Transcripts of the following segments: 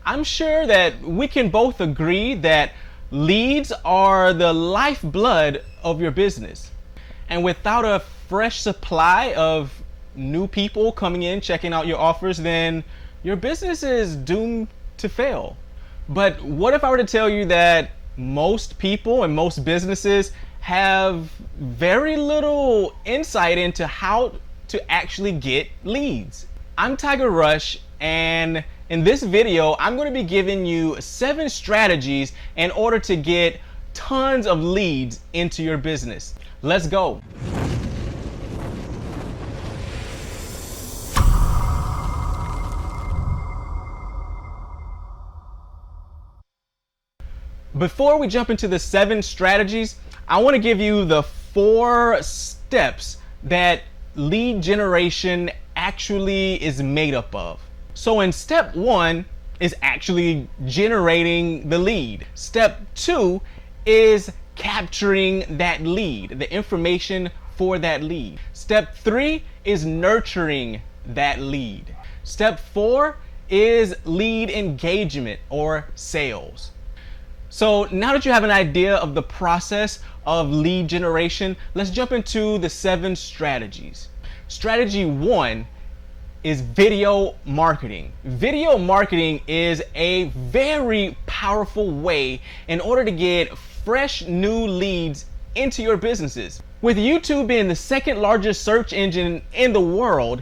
I'm sure that we can both agree that leads are the lifeblood of your business. And without a fresh supply of new people coming in, checking out your offers, then your business is doomed to fail. But what if I were to tell you that most people and most businesses have very little insight into how to actually get leads? I'm Tiger Rush, and in this video, I'm going to be giving you 7 strategies in order to get tons of leads into your business. Let's go. Before we jump into the 7 strategies, I want to give you the 4 steps that lead generation actually is made up of. So in step 1 is actually generating the lead. Step 2 is capturing that lead, the information for that lead. Step 3 is nurturing that lead. Step 4 is lead engagement or sales. So now that you have an idea of the process of lead generation, let's jump into the 7 strategies. Strategy 1 is video marketing. Video marketing is a very powerful way in order to get fresh new leads into your businesses. With YouTube being the 2nd largest search engine in the world,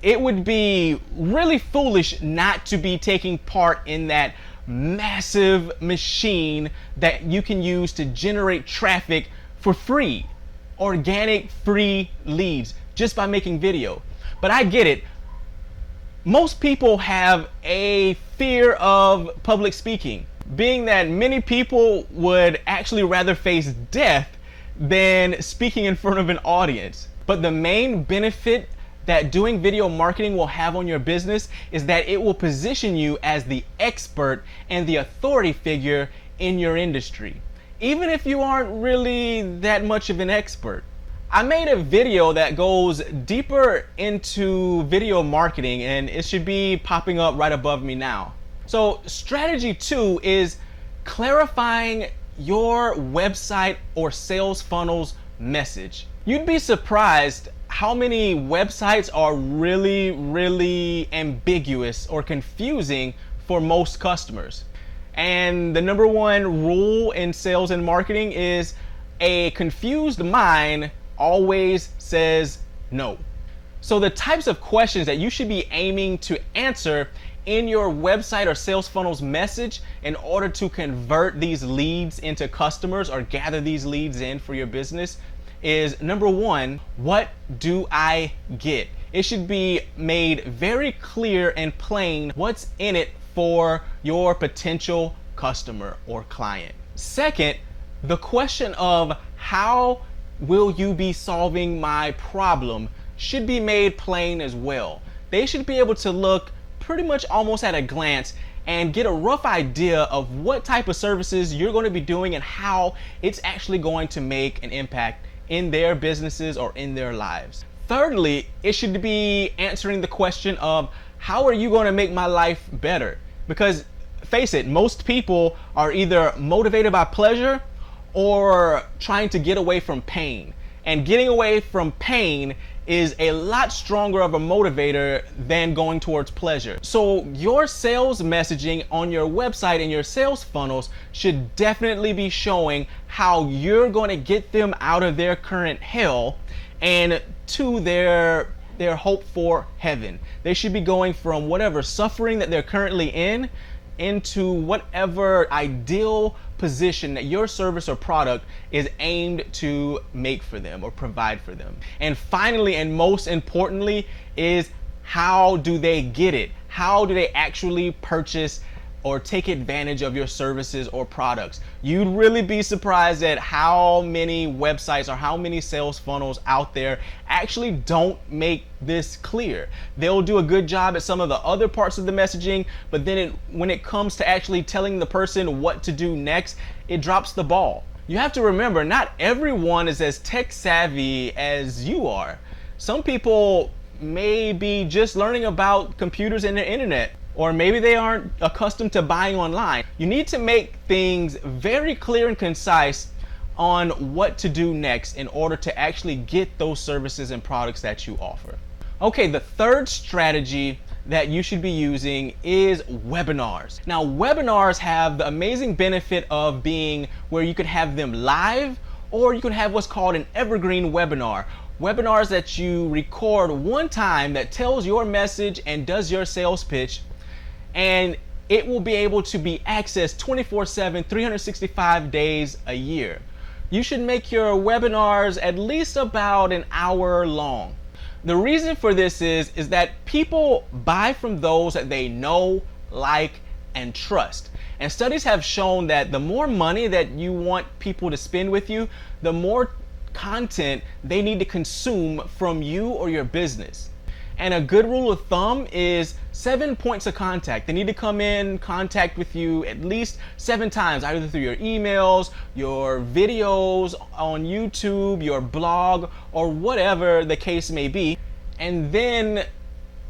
it would be really foolish not to be taking part in that massive machine that you can use to generate traffic for free, organic free leads just by making video. But I get it. Most people have a fear of public speaking, being that many people would actually rather face death than speaking in front of an audience. But the main benefit that doing video marketing will have on your business is that it will position you as the expert and the authority figure in your industry, even if you aren't really that much of an expert. I made a video that goes deeper into video marketing, and it should be popping up right above me now. So strategy 2 is clarifying your website or sales funnel's message. You'd be surprised how many websites are really ambiguous or confusing for most customers. And the number 1 rule in sales and marketing is a confused mind always says no. So the types of questions that you should be aiming to answer in your website or sales funnel's message in order to convert these leads into customers or gather these leads in for your business is number 1, what do I get? It should be made very clear and plain what's in it for your potential customer or client. Second, the question of how will you be solving my problem should be made plain as well. They should be able to look pretty much almost at a glance and get a rough idea of what type of services you're going to be doing and how it's actually going to make an impact in their businesses or in their lives. Thirdly, it should be answering the question of how are you going to make my life better? Because face it, most people are either motivated by pleasure or trying to get away from pain. And getting away from pain is a lot stronger of a motivator than going towards pleasure. So your sales messaging on your website and your sales funnels should definitely be showing how you're going to get them out of their current hell and to their hope for heaven. They should be going from whatever suffering that they're currently in into whatever ideal position that your service or product is aimed to make for them or provide for them. And finally, and most importantly, is how do they get it? How do they actually purchase or take advantage of your services or products? You'd really be surprised at how many websites or how many sales funnels out there actually don't make this clear. They'll do a good job at some of the other parts of the messaging, but then when it comes to actually telling the person what to do next, it drops the ball. You have to remember, not everyone is as tech savvy as you are. Some people may be just learning about computers and the internet, or maybe they aren't accustomed to buying online. You need to make things very clear and concise on what to do next in order to actually get those services and products that you offer. Okay, the third strategy that you should be using is webinars. Now, webinars have the amazing benefit of being where you could have them live, or you could have what's called an evergreen webinar. Webinars that you record one time that tells your message and does your sales pitch, and it will be able to be accessed 24/7, 365 days a year. You should make your webinars at least about an hour long. The reason for this is that people buy from those that they know, like, and trust. And studies have shown that the more money that you want people to spend with you, the more content they need to consume from you or your business. And a good rule of thumb is 7 points of contact. They need to come in contact with you at least 7 times, either through your emails, your videos on YouTube, your blog, or whatever the case may be. And then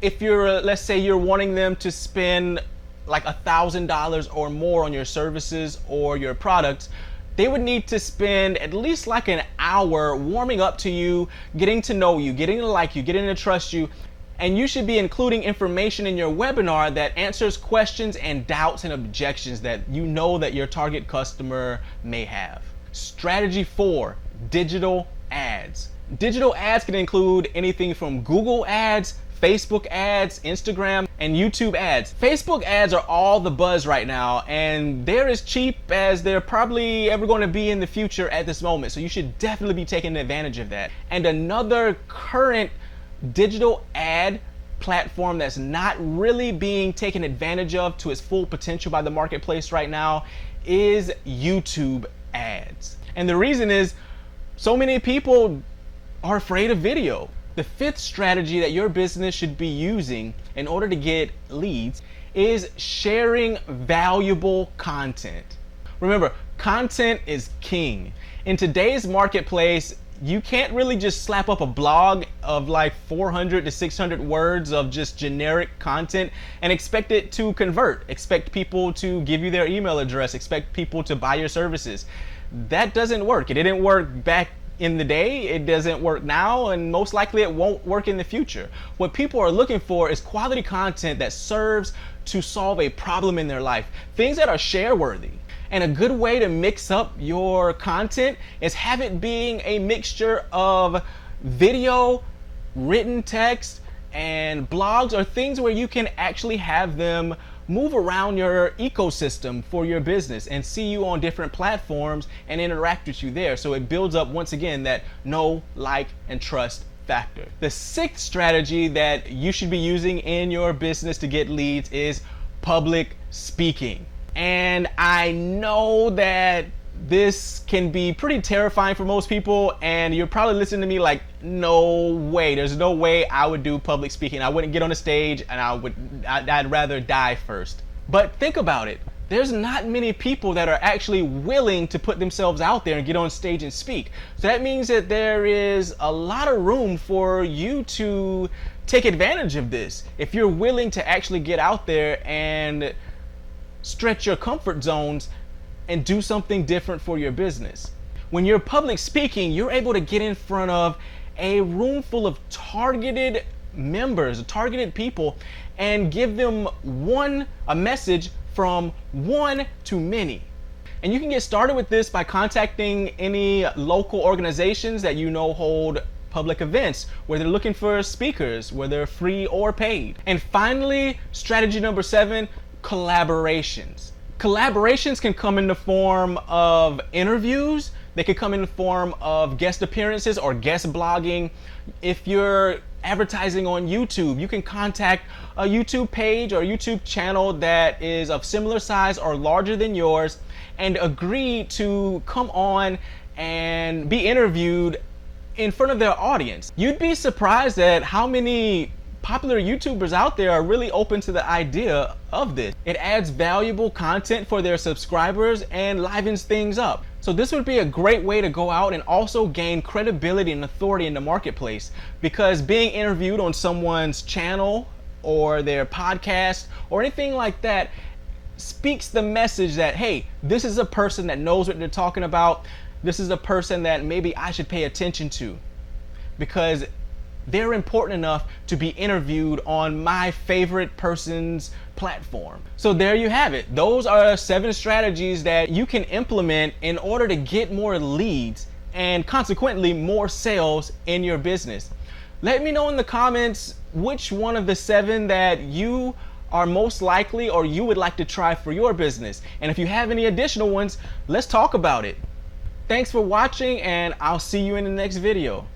if you're, let's say you're wanting them to spend like $1,000 or more on your services or your products, they would need to spend at least like an hour warming up to you, getting to know you, getting to like you, getting to trust you. And you should be including information in your webinar that answers questions and doubts and objections that you know that your target customer may have. Strategy 4, digital ads. Digital ads can include anything from Google ads, Facebook ads, Instagram, and YouTube ads. Facebook ads are all the buzz right now, and they're as cheap as they're probably ever going to be in the future at this moment. So you should definitely be taking advantage of that. And another current digital ad platform that's not really being taken advantage of to its full potential by the marketplace right now is YouTube ads. And the reason is so many people are afraid of video. The fifth strategy that your business should be using in order to get leads is sharing valuable content. Remember, content is king. In today's marketplace, you can't really just slap up a blog of like 400 to 600 words of just generic content and expect it to convert. Expect people to give you their email address, expect people to buy your services. That doesn't work. It didn't work back in the day, it doesn't work now, and most likely it won't work in the future. What people are looking for is quality content that serves to solve a problem in their life, things that are share worthy. And a good way to mix up your content is have it being a mixture of video, written text, and blogs, or things where you can actually have them move around your ecosystem for your business and see you on different platforms and interact with you there. So it builds up, once again, that know, like, and trust factor. The sixth strategy that you should be using in your business to get leads is public speaking. And I know that this can be pretty terrifying for most people, and you're probably listening to me like, no way, there's no way I would do public speaking. I wouldn't get on a stage, and I'd rather die first. But think about it. There's not many people that are actually willing to put themselves out there and get on stage and speak. So that means that there is a lot of room for you to take advantage of this if you're willing to actually get out there and stretch your comfort zones and do something different for your business. When you're public speaking, you're able to get in front of a room full of targeted members, targeted people, and give them a message from one to many. And you can get started with this by contacting any local organizations that you know hold public events where they're looking for speakers, whether free or paid. And finally, strategy number 7, collaborations. Collaborations can come in the form of interviews. They could come in the form of guest appearances or guest blogging. If you're advertising on YouTube, you can contact a YouTube page or YouTube channel that is of similar size or larger than yours and agree to come on and be interviewed in front of their audience. You'd be surprised at how many popular YouTubers out there are really open to the idea of this. It adds valuable content for their subscribers and livens things up. So this would be a great way to go out and also gain credibility and authority in the marketplace, because being interviewed on someone's channel or their podcast or anything like that speaks the message that, hey, this is a person that knows what they're talking about. This is a person that maybe I should pay attention to because they're important enough to be interviewed on my favorite person's platform. So there you have it. Those are 7 strategies that you can implement in order to get more leads and consequently more sales in your business. Let me know in the comments which one of the 7 that you are most likely or you would like to try for your business. And if you have any additional ones, let's talk about it. Thanks for watching, and I'll see you in the next video.